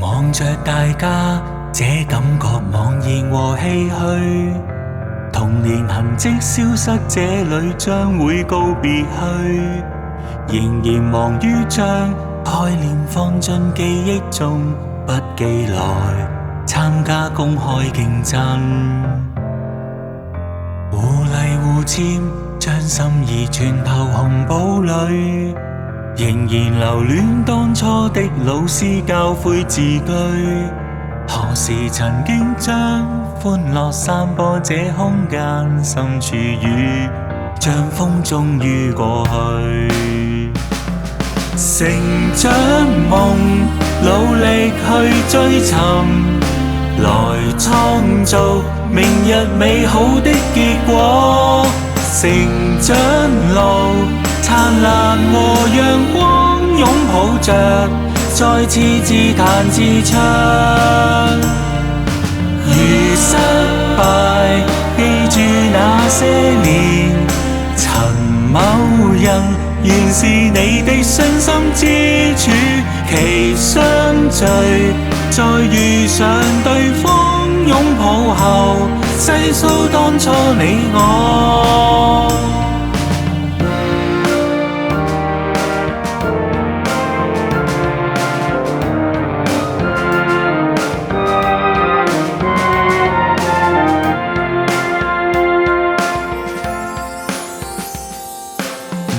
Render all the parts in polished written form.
望着大家，這感覺茫然和唏噓。童年痕跡消失，這裏將會告別去。仍然忙於將概念放進記憶中，不記來參加公開競爭。互勵互簽，將心意存投紅簿裏。仍然留戀當初的老師教誨字句，何時曾經將歡樂散播這空間，深處雨像風終於過去。成長夢，努力去追尋，來創造明日美好的結果。成長路，燦爛和陽光擁抱着，再次自彈自唱。如失敗，記住那些年，曾某人原是你的信心支柱。其相聚，再遇上對方擁抱後，細數當初你我。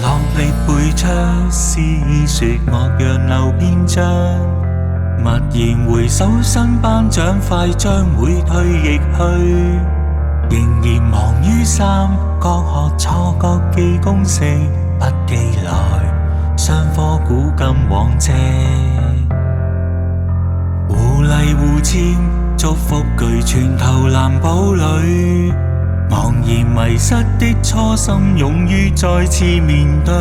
落力背出詩說樂讓留篇章，默然回首新頒獎快將會退役去。仍然忙於三角學錯覺記公式，不記來雙科古今往績。互勵互簽，祝福具存投藍簿裏。茫然迷失的初心，勇於再次面對。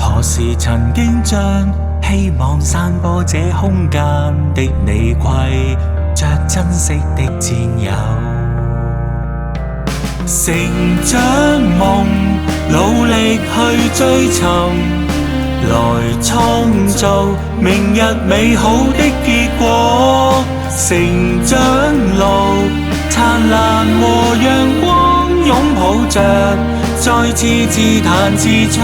何時曾經將希望散播這空間的你，攜着珍惜的戰友。成長夢，努力去追尋，來創造明日美好的結果。成長路，燦爛和陽光擁抱着，再次自彈自唱。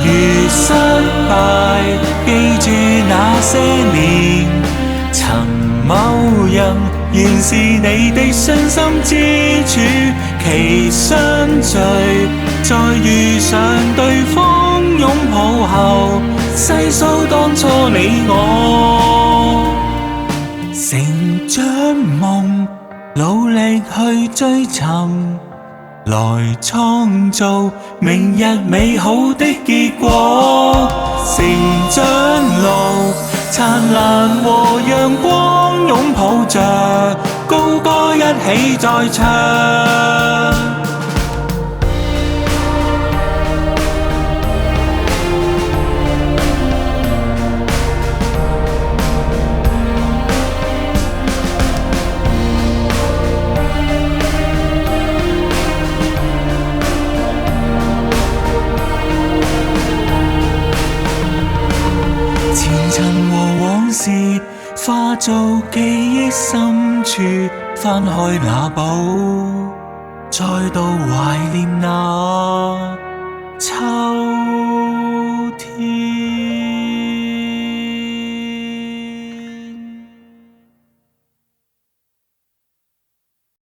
如失敗，記住那些年，曾某人原是你的信心支柱。其相聚，再遇上對方擁抱後，細數當初你我。成長夢，努力去追尋，來創造明日美好的結果。成長路，燦爛和陽光擁抱着，高歌一起再唱。前塵和往事化做記憶深處，翻開那簿，再度懷念那